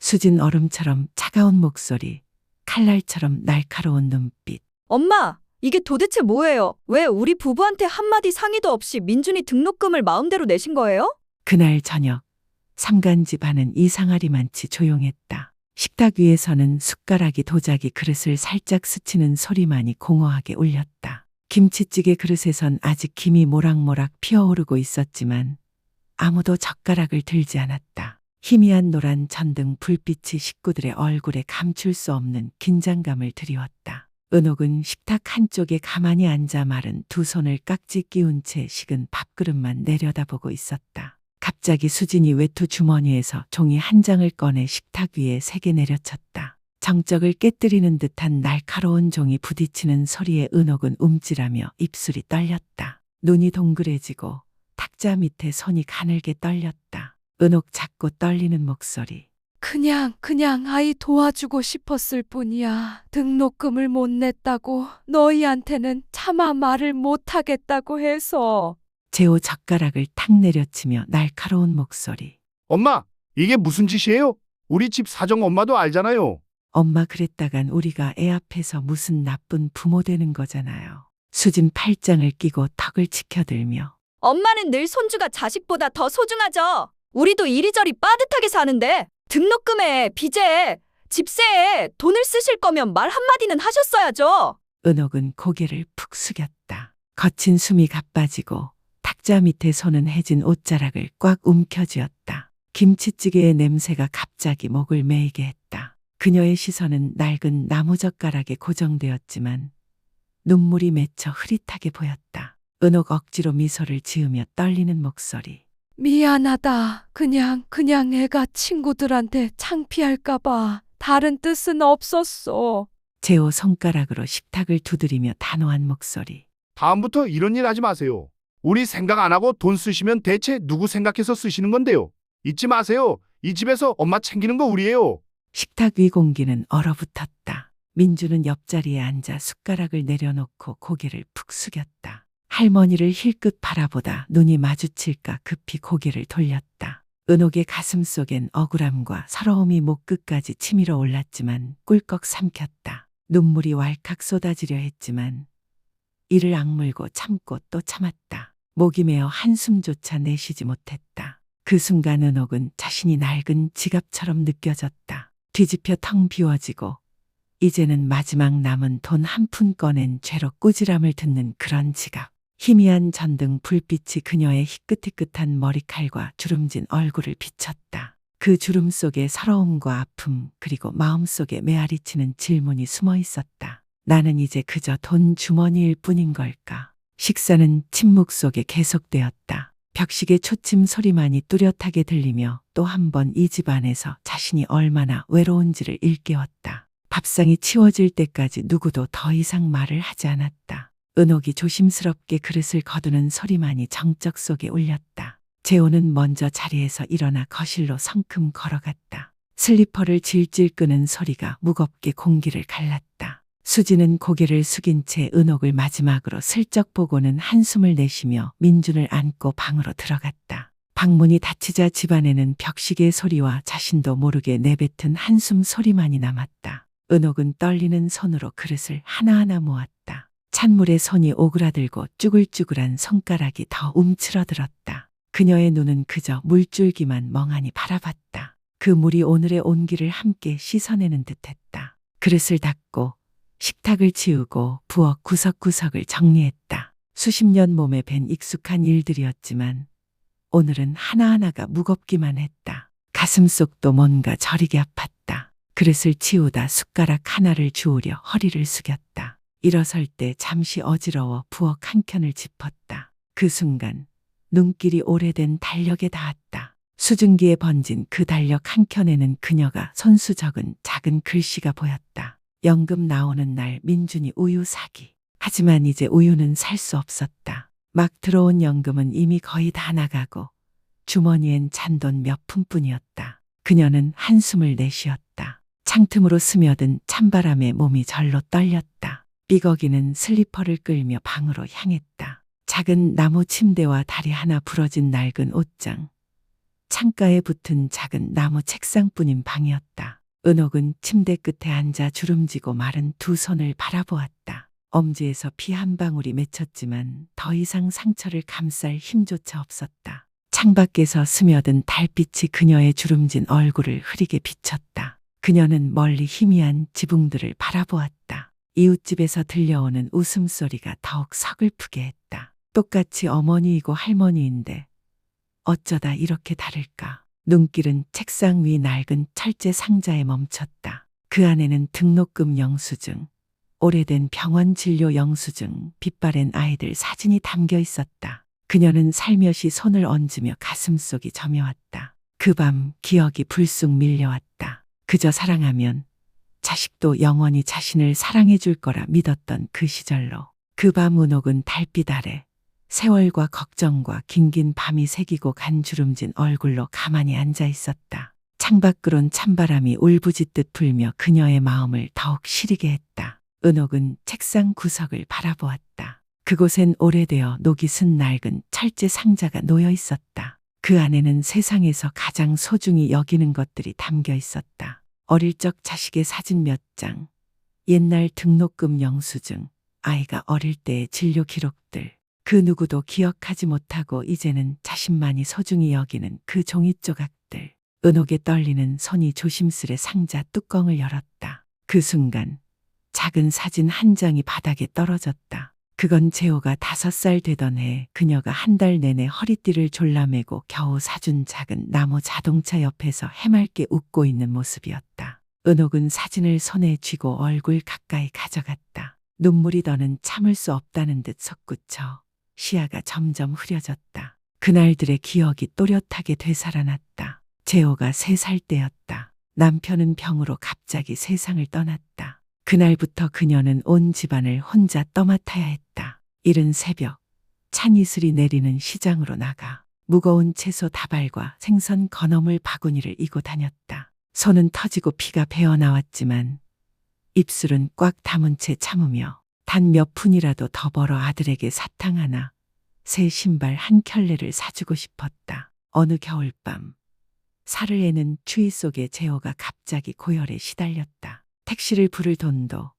수진 얼음처럼 차가운 목소리, 칼날처럼 날카로운 눈빛. 엄마, 이게 도대체 뭐예요? 왜 우리 부부한테 한마디 상의도 없이 민준이 등록금을 마음대로 내신 거예요? 그날 저녁 삼간집 안은 이상하리만치 조용했다. 식탁 위에서는 숟가락이 도자기 그릇을 살짝 스치는 소리만이 공허하게 울렸다. 김치찌개 그릇에선 아직 김이 모락모락 피어오르고 있었지만 아무도 젓가락을 들지 않았다. 희미한 노란 전등 불빛이 식구들의 얼굴에 감출 수 없는 긴장감을 드리웠다. 은옥은 식탁 한쪽에 가만히 앉아 마른 두 손을 깍지 끼운 채 식은 밥그릇만 내려다보고 있었다. 갑자기 수진이 외투 주머니에서 종이 한 장을 꺼내 식탁 위에 세게 내려쳤다. 정적을 깨뜨리는 듯한 날카로운 종이 부딪히는 소리에 은옥은 움찔하며 입술이 떨렸다. 눈이 동그래지고 탁자 밑에 손이 가늘게 떨렸다. 은옥 작고 떨리는 목소리. 그냥 아이 도와주고 싶었을 뿐이야. 등록금을 못 냈다고 너희한테는 차마 말을 못 하겠다고 해서. 재호 젓가락을 탁 내려치며 날카로운 목소리. 엄마, 이게 무슨 짓이에요? 우리 집 사정 엄마도 알잖아요. 엄마 그랬다간 우리가 애 앞에서 무슨 나쁜 부모 되는 거잖아요. 수진 팔짱을 끼고 턱을 치켜들며. 엄마는 늘 손주가 자식보다 더 소중하죠. 우리도 이리저리 빠듯하게 사는데 등록금에, 빚에, 집세에 돈을 쓰실 거면 말 한마디는 하셨어야죠. 은옥은 고개를 푹 숙였다. 거친 숨이 가빠지고 탁자 밑에 손은 해진 옷자락을 꽉 움켜쥐었다. 김치찌개의 냄새가 갑자기 목을 메이게 했다. 그녀의 시선은 낡은 나무젓가락에 고정되었지만 눈물이 맺혀 흐릿하게 보였다. 은옥 억지로 미소를 지으며 떨리는 목소리. 미안하다. 그냥 애가 친구들한테 창피할까봐. 다른 뜻은 없었어. 재호 손가락으로 식탁을 두드리며 단호한 목소리. 다음부터 이런 일 하지 마세요. 우리 생각 안 하고 돈 쓰시면 대체 누구 생각해서 쓰시는 건데요. 잊지 마세요. 이 집에서 엄마 챙기는 거 우리예요. 식탁 위 공기는 얼어붙었다. 민주는 옆자리에 앉아 숟가락을 내려놓고 고개를 푹 숙였다. 할머니를 힐끗 바라보다 눈이 마주칠까 급히 고개를 돌렸다. 은옥의 가슴 속엔 억울함과 서러움이 목끝까지 치밀어 올랐지만 꿀꺽 삼켰다. 눈물이 왈칵 쏟아지려 했지만 이를 악물고 참고 또 참았다. 목이 메어 한숨조차 내쉬지 못했다. 그 순간 은옥은 자신이 낡은 지갑처럼 느껴졌다. 뒤집혀 텅 비워지고 이제는 마지막 남은 돈 한 푼 꺼낸 죄로 꾸지람을 듣는 그런 지갑. 희미한 전등 불빛이 그녀의 희끗희끗한 머리칼과 주름진 얼굴을 비쳤다. 그 주름 속에 서러움과 아픔 그리고 마음속에 메아리치는 질문이 숨어 있었다. 나는 이제 그저 돈 주머니일 뿐인 걸까? 식사는 침묵 속에 계속되었다. 벽식의 초침 소리만이 뚜렷하게 들리며 또 한 번 이 집안에서 자신이 얼마나 외로운지를 일깨웠다. 밥상이 치워질 때까지 누구도 더 이상 말을 하지 않았다. 은옥이 조심스럽게 그릇을 거두는 소리만이 정적 속에 울렸다. 재호는 먼저 자리에서 일어나 거실로 성큼 걸어갔다. 슬리퍼를 질질 끄는 소리가 무겁게 공기를 갈랐다. 수지는 고개를 숙인 채 은옥을 마지막으로 슬쩍 보고는 한숨을 내쉬며 민준을 안고 방으로 들어갔다. 방문이 닫히자 집안에는 벽시계 소리와 자신도 모르게 내뱉은 한숨 소리만이 남았다. 은옥은 떨리는 손으로 그릇을 하나하나 모았다. 찬물에 손이 오그라들고 쭈글쭈글한 손가락이 더 움츠러들었다. 그녀의 눈은 그저 물줄기만 멍하니 바라봤다. 그 물이 오늘의 온기를 함께 씻어내는 듯했다. 그릇을 닦고 식탁을 치우고 부엌 구석구석을 정리했다. 수십 년 몸에 밴 익숙한 일들이었지만 오늘은 하나하나가 무겁기만 했다. 가슴속도 뭔가 저리게 아팠다. 그릇을 치우다 숟가락 하나를 주우려 허리를 숙였다. 일어설 때 잠시 어지러워 부엌 한켠을 짚었다. 그 순간 눈길이 오래된 달력에 닿았다. 수증기에 번진 그 달력 한켠에는 그녀가 손수 적은 작은 글씨가 보였다. 연금 나오는 날 민준이 우유 사기. 하지만 이제 우유는 살 수 없었다. 막 들어온 연금은 이미 거의 다 나가고 주머니엔 잔돈 몇 푼뿐이었다. 그녀는 한숨을 내쉬었다. 창틈으로 스며든 찬바람에 몸이 절로 떨렸다. 삐걱이는 슬리퍼를 끌며 방으로 향했다. 작은 나무 침대와 다리 하나 부러진 낡은 옷장, 창가에 붙은 작은 나무 책상뿐인 방이었다. 은옥은 침대 끝에 앉아 주름지고 마른 두 손을 바라보았다. 엄지에서 피 한 방울이 맺혔지만 더 이상 상처를 감쌀 힘조차 없었다. 창밖에서 스며든 달빛이 그녀의 주름진 얼굴을 흐리게 비쳤다. 그녀는 멀리 희미한 지붕들을 바라보았다. 이웃집에서 들려오는 웃음소리가 더욱 서글프게 했다. 똑같이 어머니이고 할머니인데 어쩌다 이렇게 다를까. 눈길은 책상 위 낡은 철제 상자에 멈췄다. 그 안에는 등록금 영수증, 오래된 병원 진료 영수증, 빛바랜 아이들 사진이 담겨 있었다. 그녀는 살며시 손을 얹으며 가슴속이 저며왔다. 그 밤 기억이 불쑥 밀려왔다. 그저 사랑하면 자식도 영원히 자신을 사랑해 줄 거라 믿었던 그 시절로. 그 밤 은옥은 달빛 아래 세월과 걱정과 긴긴 밤이 새기고 간 주름진 얼굴로 가만히 앉아 있었다. 창밖으론 찬바람이 울부짖듯 불며 그녀의 마음을 더욱 시리게 했다. 은옥은 책상 구석을 바라보았다. 그곳엔 오래되어 녹이 쓴 낡은 철제 상자가 놓여 있었다. 그 안에는 세상에서 가장 소중히 여기는 것들이 담겨 있었다. 어릴 적 자식의 사진 몇 장, 옛날 등록금 영수증, 아이가 어릴 때의 진료 기록들, 그 누구도 기억하지 못하고 이제는 자신만이 소중히 여기는 그 종이 조각들. 은옥의 떨리는 손이 조심스레 상자 뚜껑을 열었다. 그 순간 작은 사진 한 장이 바닥에 떨어졌다. 그건 재호가 5살 되던 해 그녀가 한 달 내내 허리띠를 졸라매고 겨우 사준 작은 나무 자동차 옆에서 해맑게 웃고 있는 모습이었다. 은옥은 사진을 손에 쥐고 얼굴 가까이 가져갔다. 눈물이 더는 참을 수 없다는 듯 솟구쳐 시야가 점점 흐려졌다. 그날들의 기억이 또렷하게 되살아났다. 재호가 3살 때였다. 남편은 병으로 갑자기 세상을 떠났다. 그날부터 그녀는 온 집안을 혼자 떠맡아야 했다. 이른 새벽, 찬 이슬이 내리는 시장으로 나가 무거운 채소 다발과 생선 건어물 바구니를 이고 다녔다. 손은 터지고 피가 배어나왔지만 입술은 꽉 담은 채 참으며 단 몇 푼이라도 더 벌어 아들에게 사탕 하나, 새 신발 한 켤레를 사주고 싶었다. 어느 겨울밤, 살을 애는 추위 속에 재호가 갑자기 고열에 시달렸다. 택시를 부를 돈도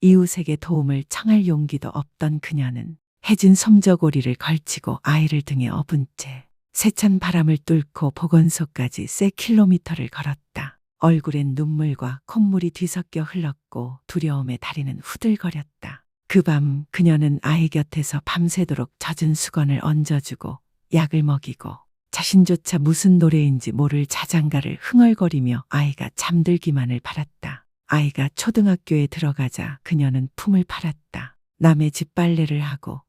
이웃에게 도움을 청할 용기도 없던 그녀는 해진 솜저고리를 걸치고 아이를 등에 업은 채 세찬 바람을 뚫고 보건소까지 세 킬로미터를 걸었다. 얼굴엔 눈물과 콧물이 뒤섞여 흘렀고 두려움에 다리는 후들거렸다. 그 밤 그녀는 아이 곁에서 밤새도록 젖은 수건을 얹어주고 약을 먹이고 자신조차 무슨 노래인지 모를 자장가를 흥얼거리며 아이가 잠들기만을 바랐다. 아이가 초등학교에 들어가자 그녀는 품을 팔았다. 남의 집 빨래를 하고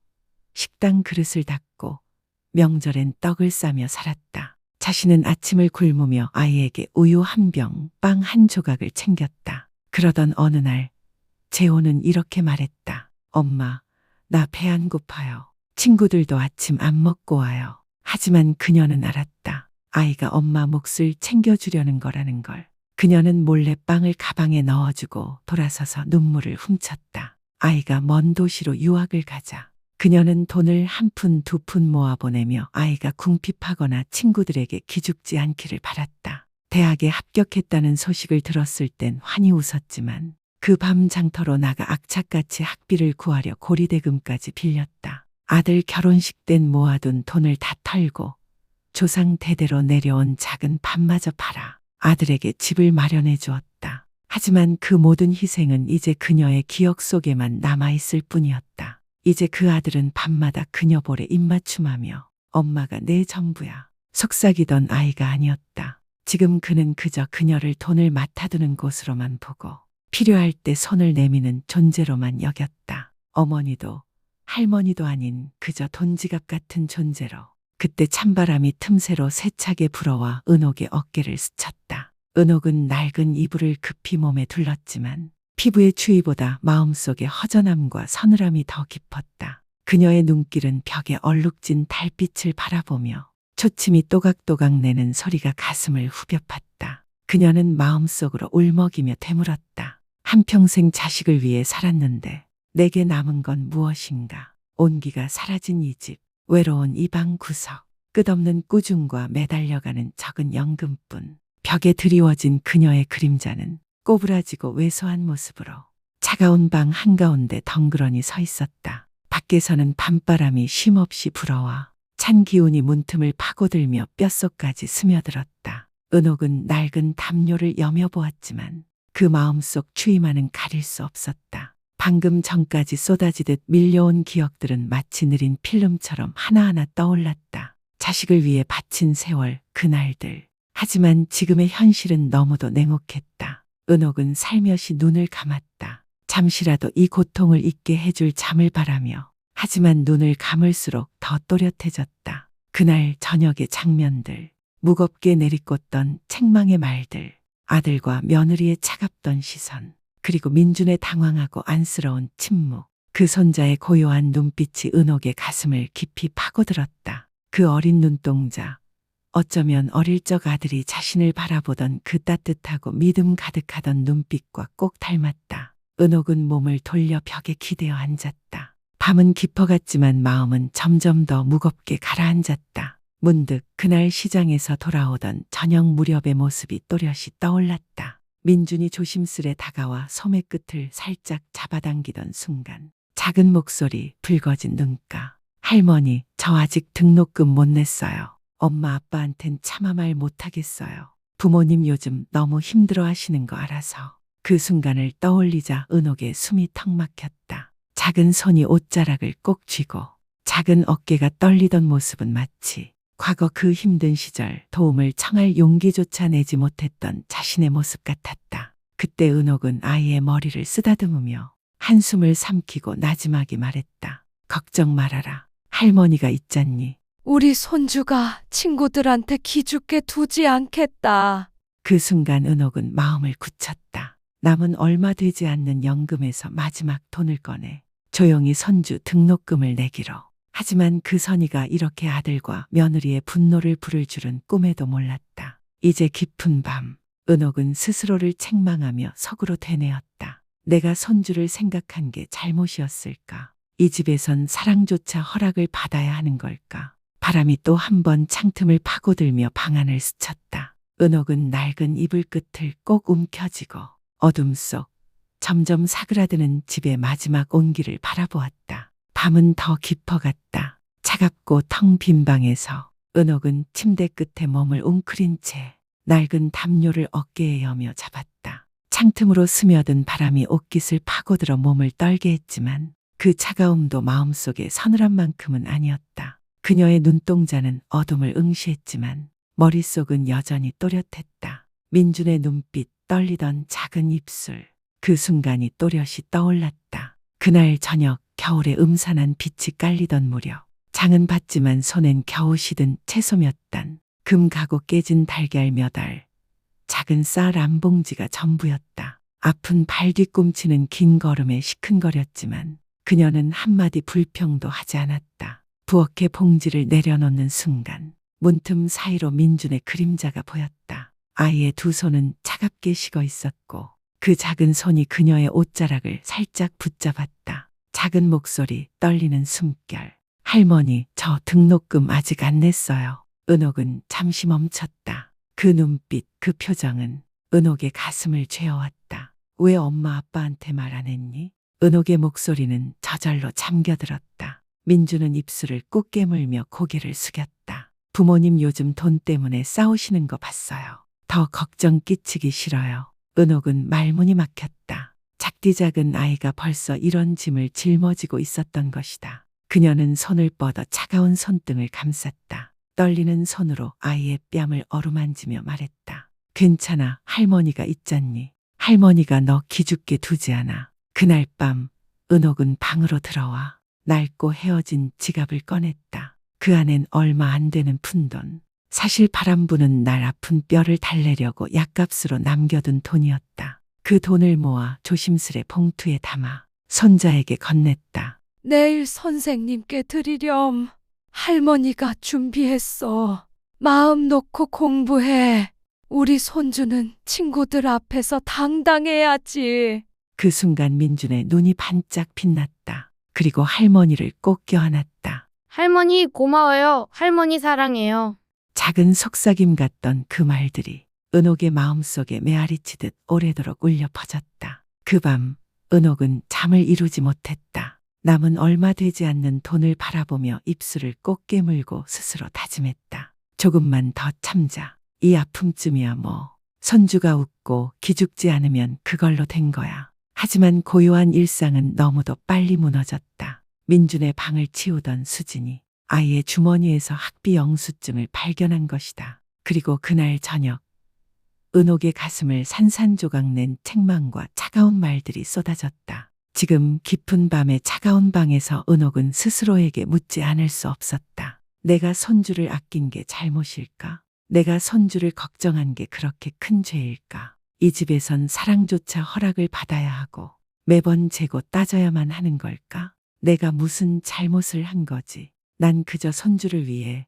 식당 그릇을 닦고 명절엔 떡을 싸며 살았다. 자신은 아침을 굶으며 아이에게 우유 한 병, 빵 한 조각을 챙겼다. 그러던 어느 날 재호는 이렇게 말했다. 엄마, 나 배 안 고파요. 친구들도 아침 안 먹고 와요. 하지만 그녀는 알았다. 아이가 엄마 몫을 챙겨주려는 거라는 걸. 그녀는 몰래 빵을 가방에 넣어주고 돌아서서 눈물을 훔쳤다. 아이가 먼 도시로 유학을 가자 그녀는 돈을 1푼 2푼 모아보내며 아이가 궁핍하거나 친구들에게 기죽지 않기를 바랐다. 대학에 합격했다는 소식을 들었을 땐 환히 웃었지만 그 밤 장터로 나가 악착같이 학비를 구하려 고리대금까지 빌렸다. 아들 결혼식 땐 모아둔 돈을 다 털고 조상 대대로 내려온 작은 밭마저 팔아 아들에게 집을 마련해 주었다. 하지만 그 모든 희생은 이제 그녀의 기억 속에만 남아있을 뿐이었다. 이제 그 아들은 밤마다 그녀 볼에 입맞춤하며 엄마가 내 전부야 속삭이던 아이가 아니었다. 지금 그는 그저 그녀를 돈을 맡아두는 곳으로만 보고 필요할 때 손을 내미는 존재로만 여겼다. 어머니도 할머니도 아닌 그저 돈지갑 같은 존재로. 그때 찬바람이 틈새로 세차게 불어와 은옥의 어깨를 스쳤다. 은옥은 낡은 이불을 급히 몸에 둘렀지만 피부의 추위보다 마음속의 허전함과 서늘함이 더 깊었다. 그녀의 눈길은 벽에 얼룩진 달빛을 바라보며 초침이 또각또각 내는 소리가 가슴을 후벼 팠다. 그녀는 마음속으로 울먹이며 되물었다. 한평생 자식을 위해 살았는데 내게 남은 건 무엇인가? 온기가 사라진 이 집, 외로운 이 방 구석. 끝없는 꾸중과 매달려가는 적은 연금뿐. 벽에 드리워진 그녀의 그림자는 꼬부라지고 왜소한 모습으로 차가운 방 한가운데 덩그러니 서 있었다. 밖에서는 밤바람이 쉼없이 불어와 찬 기운이 문틈을 파고들며 뼛속까지 스며들었다. 은옥은 낡은 담요를 여며보았지만 그 마음속 추위만은 가릴 수 없었다. 방금 전까지 쏟아지듯 밀려온 기억들은 마치 느린 필름처럼 하나하나 떠올랐다. 자식을 위해 바친 세월, 그날들. 하지만 지금의 현실은 너무도 냉혹했다. 은옥은 살며시 눈을 감았다. 잠시라도 이 고통을 잊게 해줄 잠을 바라며. 하지만 눈을 감을수록 더 또렷해졌다. 그날 저녁의 장면들, 무겁게 내리꽂던 책망의 말들, 아들과 며느리의 차갑던 시선, 그리고 민준의 당황하고 안쓰러운 침묵. 그 손자의 고요한 눈빛이 은옥의 가슴을 깊이 파고들었다. 그 어린 눈동자, 어쩌면 어릴 적 아들이 자신을 바라보던 그 따뜻하고 믿음 가득하던 눈빛과 꼭 닮았다. 은옥은 몸을 돌려 벽에 기대어 앉았다. 밤은 깊어갔지만 마음은 점점 더 무겁게 가라앉았다. 문득 그날 시장에서 돌아오던 저녁 무렵의 모습이 또렷이 떠올랐다. 민준이 조심스레 다가와 소매 끝을 살짝 잡아당기던 순간 작은 목소리, 붉어진 눈가. 할머니, 저 아직 등록금 못 냈어요. 엄마 아빠한텐 차마 말 못하겠어요. 부모님 요즘 너무 힘들어 하시는 거 알아서. 그 순간을 떠올리자 은옥의 숨이 턱 막혔다. 작은 손이 옷자락을 꼭 쥐고 작은 어깨가 떨리던 모습은 마치 과거 그 힘든 시절 도움을 청할 용기조차 내지 못했던 자신의 모습 같았다. 그때 은옥은 아이의 머리를 쓰다듬으며 한숨을 삼키고 나지막이 말했다. 걱정 말아라. 할머니가 있잖니. 우리 손주가 친구들한테 기죽게 두지 않겠다. 그 순간 은옥은 마음을 굳혔다. 남은 얼마 되지 않는 연금에서 마지막 돈을 꺼내 조용히 손주 등록금을 내기로. 하지만 그 선의가 이렇게 아들과 며느리의 분노를 부를 줄은 꿈에도 몰랐다. 이제 깊은 밤, 은옥은 스스로를 책망하며 속으로 되뇌었다. 내가 손주를 생각한 게 잘못이었을까? 이 집에선 사랑조차 허락을 받아야 하는 걸까? 바람이 또 한 번 창틈을 파고들며 방안을 스쳤다. 은옥은 낡은 이불 끝을 꼭 움켜쥐고 어둠 속 점점 사그라드는 집의 마지막 온기를 바라보았다. 밤은 더 깊어갔다. 차갑고 텅 빈 방에서 은옥은 침대 끝에 몸을 웅크린 채 낡은 담요를 어깨에 여며 잡았다. 창틈으로 스며든 바람이 옷깃을 파고들어 몸을 떨게 했지만 그 차가움도 마음속에 서늘한 만큼은 아니었다. 그녀의 눈동자는 어둠을 응시했지만 머릿속은 여전히 또렷했다. 민준의 눈빛, 떨리던 작은 입술. 그 순간이 또렷이 떠올랐다. 그날 저녁 겨울의 음산한 빛이 깔리던 무렵 장은 봤지만 손엔 겨우 시든 채소 몇 단, 금 가고 깨진 달걀 몇 알, 작은 쌀 한 봉지가 전부였다. 아픈 발 뒤꿈치는 긴 걸음에 시큰거렸지만 그녀는 한마디 불평도 하지 않았다. 부엌에 봉지를 내려놓는 순간 문틈 사이로 민준의 그림자가 보였다. 아이의 두 손은 차갑게 식어 있었고 그 작은 손이 그녀의 옷자락을 살짝 붙잡았다. 작은 목소리, 떨리는 숨결. 할머니, 저 등록금 아직 안 냈어요. 은옥은 잠시 멈췄다. 그 눈빛, 그 표정은 은옥의 가슴을 죄어왔다. 왜 엄마 아빠한테 말 안 했니? 은옥의 목소리는 저절로 잠겨들었다. 민주는 입술을 꾹 깨물며 고개를 숙였다. 부모님 요즘 돈 때문에 싸우시는 거 봤어요. 더 걱정 끼치기 싫어요. 은옥은 말문이 막혔다. 작디 작은 아이가 벌써 이런 짐을 짊어지고 있었던 것이다. 그녀는 손을 뻗어 차가운 손등을 감쌌다. 떨리는 손으로 아이의 뺨을 어루만지며 말했다. 괜찮아, 할머니가 있잖니. 할머니가 너 기죽게 두지 않아. 그날 밤 은옥은 방으로 들어와 낡고 헤어진 지갑을 꺼냈다. 그 안엔 얼마 안 되는 푼돈. 사실 바람 부는 날 아픈 뼈를 달래려고 약값으로 남겨둔 돈이었다. 그 돈을 모아 조심스레 봉투에 담아 손자에게 건넸다. 내일 선생님께 드리렴. 할머니가 준비했어. 마음 놓고 공부해. 우리 손주는 친구들 앞에서 당당해야지. 그 순간 민준의 눈이 반짝 빛났다. 그리고 할머니를 꼭 껴안았다. 할머니 고마워요. 할머니 사랑해요. 작은 속삭임 같던 그 말들이 은옥의 마음속에 메아리치듯 오래도록 울려 퍼졌다. 그 밤 은옥은 잠을 이루지 못했다. 남은 얼마 되지 않는 돈을 바라보며 입술을 꼭 깨물고 스스로 다짐했다. 조금만 더 참자. 이 아픔쯤이야 뭐. 손주가 웃고 기죽지 않으면 그걸로 된 거야. 하지만 고요한 일상은 너무도 빨리 무너졌다. 민준의 방을 치우던 수진이 아이의 주머니에서 학비 영수증을 발견한 것이다. 그리고 그날 저녁 은옥의 가슴을 산산조각 낸 책망과 차가운 말들이 쏟아졌다. 지금 깊은 밤의 차가운 방에서 은옥은 스스로에게 묻지 않을 수 없었다. 내가 손주를 아낀 게 잘못일까? 내가 손주를 걱정한 게 그렇게 큰 죄일까? 이 집에선 사랑조차 허락을 받아야 하고 매번 재고 따져야만 하는 걸까? 내가 무슨 잘못을 한 거지? 난 그저 손주를 위해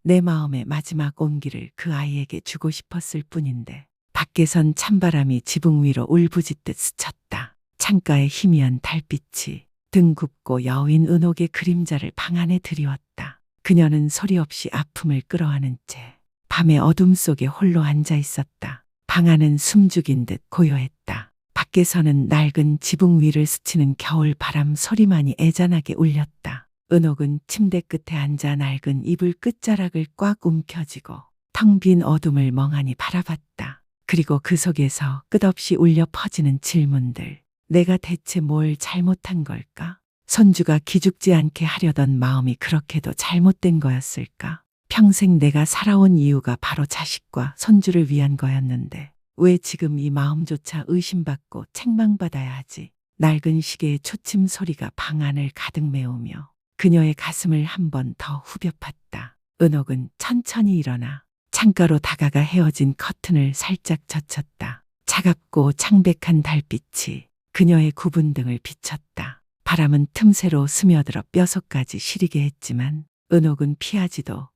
내 마음의 마지막 온기를 그 아이에게 주고 싶었을 뿐인데. 밖에선 찬바람이 지붕 위로 울부짖듯 스쳤다. 창가에 희미한 달빛이 등 굽고 여윈 은옥의 그림자를 방 안에 들이웠다. 그녀는 소리 없이 아픔을 끌어안은 채 밤의 어둠 속에 홀로 앉아 있었다. 방 안은 숨죽인 듯 고요했다. 밖에서는 낡은 지붕 위를 스치는 겨울 바람 소리만이 애잔하게 울렸다. 은옥은 침대 끝에 앉아 낡은 이불 끝자락을 꽉 움켜쥐고 텅 빈 어둠을 멍하니 바라봤다. 그리고 그 속에서 끝없이 울려 퍼지는 질문들. 내가 대체 뭘 잘못한 걸까? 손주가 기죽지 않게 하려던 마음이 그렇게도 잘못된 거였을까? 평생 내가 살아온 이유가 바로 자식과 손주를 위한 거였는데 왜 지금 이 마음조차 의심받고 책망받아야 하지? 낡은 시계의 초침 소리가 방 안을 가득 메우며 그녀의 가슴을 한 번 더 후벼 팠다. 은옥은 천천히 일어나 창가로 다가가 헤어진 커튼을 살짝 젖혔다. 차갑고 창백한 달빛이 그녀의 굽은 등을 비쳤다. 바람은 틈새로 스며들어 뼛속까지 시리게 했지만 은옥은 피하지도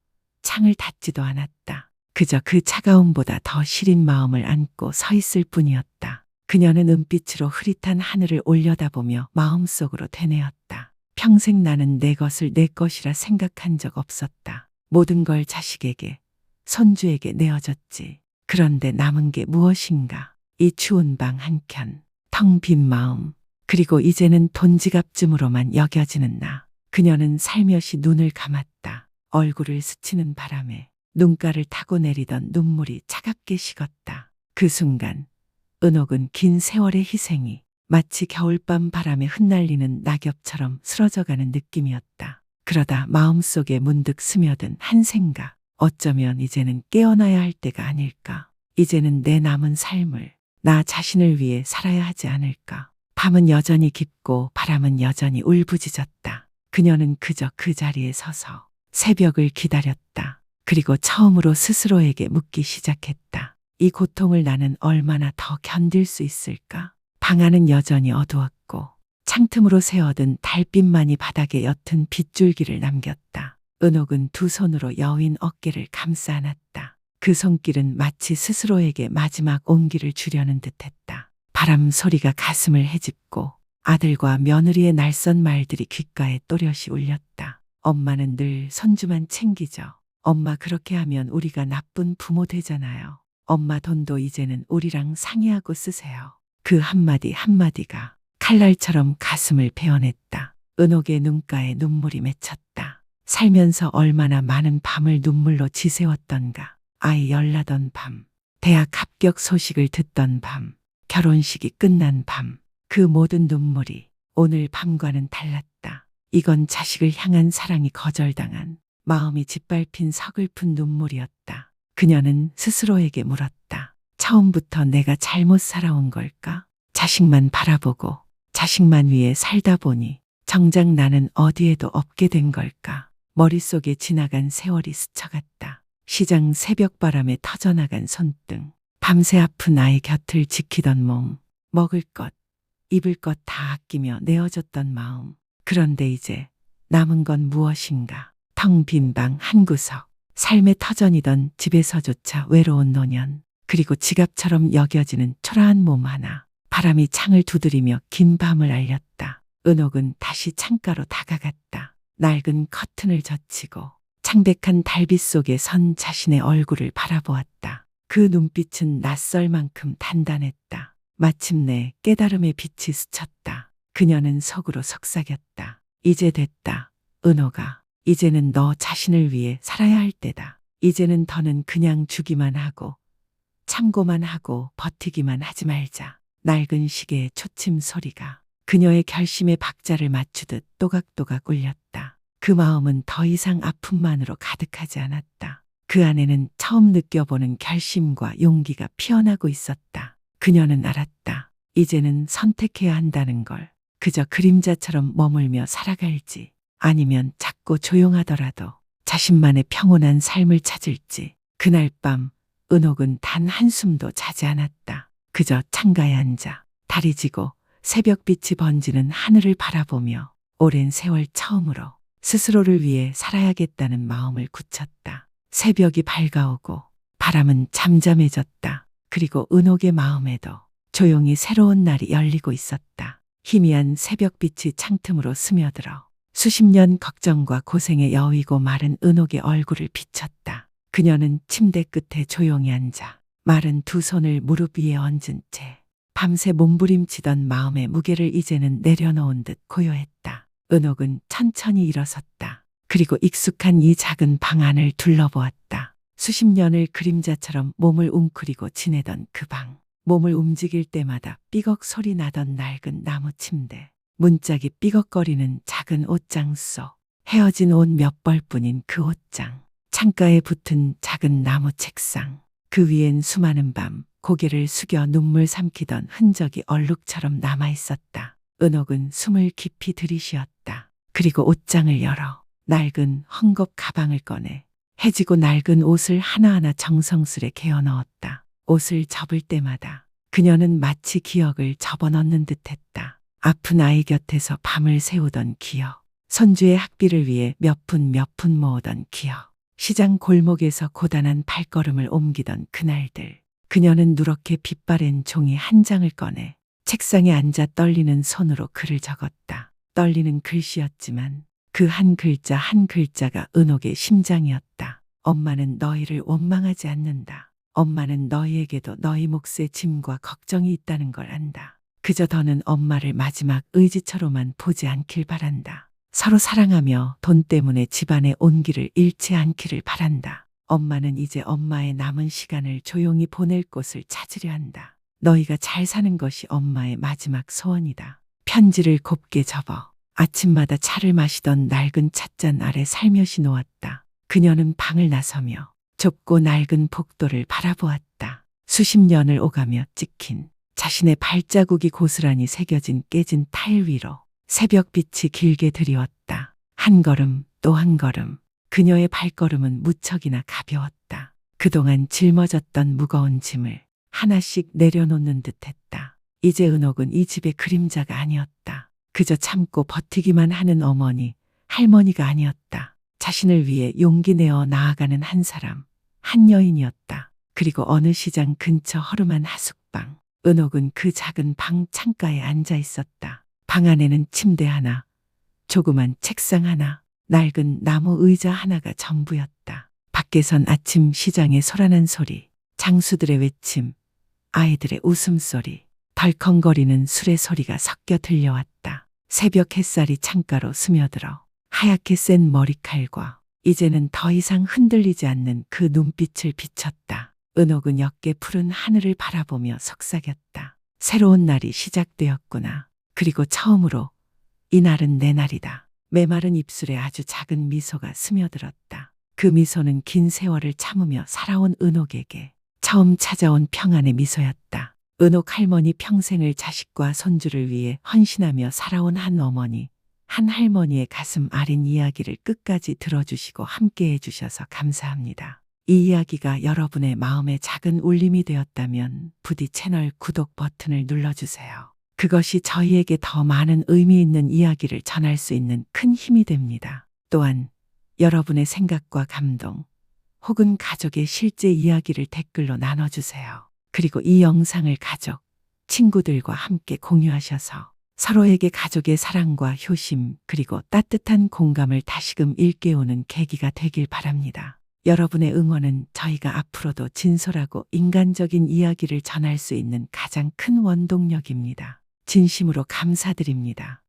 창을 닫지도 않았다. 그저 그 차가움보다 더 시린 마음을 안고 서 있을 뿐이었다. 그녀는 은빛으로 흐릿한 하늘을 올려다보며 마음속으로 되뇌었다. 평생 나는 내 것을 내 것이라 생각한 적 없었다. 모든 걸 자식에게, 손주에게 내어줬지. 그런데 남은 게 무엇인가? 이 추운 방 한켠, 텅 빈 마음, 그리고 이제는 돈 지갑쯤으로만 여겨지는 나. 그녀는 살며시 눈을 감았다. 얼굴을 스치는 바람에 눈가를 타고 내리던 눈물이 차갑게 식었다. 그 순간 은옥은 긴 세월의 희생이 마치 겨울밤 바람에 흩날리는 낙엽처럼 쓰러져가는 느낌이었다. 그러다 마음속에 문득 스며든 한 생각. 어쩌면 이제는 깨어나야 할 때가 아닐까. 이제는 내 남은 삶을 나 자신을 위해 살아야 하지 않을까. 밤은 여전히 깊고 바람은 여전히 울부짖었다. 그녀는 그저 그 자리에 서서 새벽을 기다렸다. 그리고 처음으로 스스로에게 묻기 시작했다. 이 고통을 나는 얼마나 더 견딜 수 있을까? 방 안은 여전히 어두웠고 창틈으로 새어든 달빛만이 바닥에 옅은 빗줄기를 남겼다. 은옥은 두 손으로 여윈 어깨를 감싸 안았다. 그 손길은 마치 스스로에게 마지막 온기를 주려는 듯했다. 바람 소리가 가슴을 헤집고 아들과 며느리의 날선 말들이 귓가에 또렷이 울렸다. 엄마는 늘 손주만 챙기죠. 엄마 그렇게 하면 우리가 나쁜 부모 되잖아요. 엄마 돈도 이제는 우리랑 상의하고 쓰세요. 그 한마디 한마디가 칼날처럼 가슴을 베어냈다. 은옥의 눈가에 눈물이 맺혔다. 살면서 얼마나 많은 밤을 눈물로 지새웠던가. 아이 열나던 밤, 대학 합격 소식을 듣던 밤, 결혼식이 끝난 밤. 그 모든 눈물이 오늘 밤과는 달랐다. 이건 자식을 향한 사랑이 거절당한 마음이 짓밟힌 서글픈 눈물이었다. 그녀는 스스로에게 물었다. 처음부터 내가 잘못 살아온 걸까? 자식만 바라보고 자식만 위해 살다 보니 정작 나는 어디에도 없게 된 걸까? 머릿속에 지나간 세월이 스쳐갔다. 시장 새벽바람에 터져나간 손등, 밤새 아픈 아이 곁을 지키던 몸, 먹을 것, 입을 것 다 아끼며 내어줬던 마음. 그런데 이제 남은 건 무엇인가? 텅 빈 방 한 구석, 삶의 터전이던 집에서조차 외로운 노년, 그리고 지갑처럼 여겨지는 초라한 몸 하나. 바람이 창을 두드리며 긴 밤을 알렸다. 은옥은 다시 창가로 다가갔다. 낡은 커튼을 젖히고 창백한 달빛 속에 선 자신의 얼굴을 바라보았다. 그 눈빛은 낯설 만큼 단단했다. 마침내 깨달음의 빛이 스쳤다. 그녀는 속으로 속삭였다. 이제 됐다. 은호가. 이제는 너 자신을 위해 살아야 할 때다. 이제는 더는 그냥 주기만 하고 참고만 하고 버티기만 하지 말자. 낡은 시계의 초침 소리가 그녀의 결심에 박자를 맞추듯 또각또각 울렸다. 그 마음은 더 이상 아픔만으로 가득하지 않았다. 그 안에는 처음 느껴보는 결심과 용기가 피어나고 있었다. 그녀는 알았다. 이제는 선택해야 한다는 걸. 그저 그림자처럼 머물며 살아갈지 아니면 작고 조용하더라도 자신만의 평온한 삶을 찾을지. 그날 밤 은옥은 단 한숨도 자지 않았다. 그저 창가에 앉아 달이 지고 새벽빛이 번지는 하늘을 바라보며 오랜 세월 처음으로 스스로를 위해 살아야겠다는 마음을 굳혔다. 새벽이 밝아오고 바람은 잠잠해졌다. 그리고 은옥의 마음에도 조용히 새로운 날이 열리고 있었다. 희미한 새벽빛이 창틈으로 스며들어 수십 년 걱정과 고생에 여위고 마른 은옥의 얼굴을 비쳤다. 그녀는 침대 끝에 조용히 앉아 마른 두 손을 무릎 위에 얹은 채 밤새 몸부림치던 마음의 무게를 이제는 내려놓은 듯 고요했다. 은옥은 천천히 일어섰다. 그리고 익숙한 이 작은 방 안을 둘러보았다. 수십 년을 그림자처럼 몸을 웅크리고 지내던 그 방. 몸을 움직일 때마다 삐걱 소리 나던 낡은 나무 침대. 문짝이 삐걱거리는 작은 옷장 속. 헤어진 옷 몇 벌뿐인 그 옷장. 창가에 붙은 작은 나무 책상. 그 위엔 수많은 밤 고개를 숙여 눈물 삼키던 흔적이 얼룩처럼 남아 있었다. 은옥은 숨을 깊이 들이쉬었다. 그리고 옷장을 열어 낡은 헝겊 가방을 꺼내 해지고 낡은 옷을 하나하나 정성스레 개어 넣었다. 옷을 접을 때마다 그녀는 마치 기억을 접어넣는 듯했다. 아픈 아이 곁에서 밤을 새우던 기억, 손주의 학비를 위해 몇 푼 모으던 기억, 시장 골목에서 고단한 발걸음을 옮기던 그날들. 그녀는 누렇게 빛바랜 종이 한 장을 꺼내 책상에 앉아 떨리는 손으로 글을 적었다. 떨리는 글씨였지만 그 한 글자 한 글자가 은옥의 심장이었다. 엄마는 너희를 원망하지 않는다. 엄마는 너희에게도 너희 몫의 짐과 걱정이 있다는 걸 안다. 그저 더는 엄마를 마지막 의지처로만 보지 않길 바란다. 서로 사랑하며 돈 때문에 집안의 온기를 잃지 않기를 바란다. 엄마는 이제 엄마의 남은 시간을 조용히 보낼 곳을 찾으려 한다. 너희가 잘 사는 것이 엄마의 마지막 소원이다. 편지를 곱게 접어 아침마다 차를 마시던 낡은 찻잔 아래 살며시 놓았다. 그녀는 방을 나서며 좁고 낡은 복도를 바라보았다. 수십 년을 오가며 찍힌 자신의 발자국이 고스란히 새겨진 깨진 타일 위로 새벽빛이 길게 드리웠다. 한 걸음 또 한 걸음. 그녀의 발걸음은 무척이나 가벼웠다. 그동안 짊어졌던 무거운 짐을 하나씩 내려놓는 듯했다. 이제 은옥은 이 집의 그림자가 아니었다. 그저 참고 버티기만 하는 어머니, 할머니가 아니었다. 자신을 위해 용기 내어 나아가는 한 사람, 한 여인이었다. 그리고 어느 시장 근처 허름한 하숙방. 은옥은 그 작은 방 창가에 앉아 있었다. 방 안에는 침대 하나, 조그만 책상 하나, 낡은 나무 의자 하나가 전부였다. 밖에선 아침 시장의 소란한 소리, 장수들의 외침, 아이들의 웃음소리, 덜컹거리는 술의 소리가 섞여 들려왔다. 새벽 햇살이 창가로 스며들어 하얗게 센 머리칼과 이제는 더 이상 흔들리지 않는 그 눈빛을 비쳤다. 은옥은 옅게 푸른 하늘을 바라보며 속삭였다. 새로운 날이 시작되었구나. 그리고 처음으로 이 날은 내 날이다. 메마른 입술에 아주 작은 미소가 스며들었다. 그 미소는 긴 세월을 참으며 살아온 은옥에게 처음 찾아온 평안의 미소였다. 은옥 할머니 평생을 자식과 손주를 위해 헌신하며 살아온 한 어머니, 한 할머니의 가슴 아린 이야기를 끝까지 들어주시고 함께해 주셔서 감사합니다. 이 이야기가 여러분의 마음에 작은 울림이 되었다면 부디 채널 구독 버튼을 눌러주세요. 그것이 저희에게 더 많은 의미 있는 이야기를 전할 수 있는 큰 힘이 됩니다. 또한 여러분의 생각과 감동 혹은 가족의 실제 이야기를 댓글로 나눠주세요. 그리고 이 영상을 가족, 친구들과 함께 공유하셔서 서로에게 가족의 사랑과 효심 그리고 따뜻한 공감을 다시금 일깨우는 계기가 되길 바랍니다. 여러분의 응원은 저희가 앞으로도 진솔하고 인간적인 이야기를 전할 수 있는 가장 큰 원동력입니다. 진심으로 감사드립니다.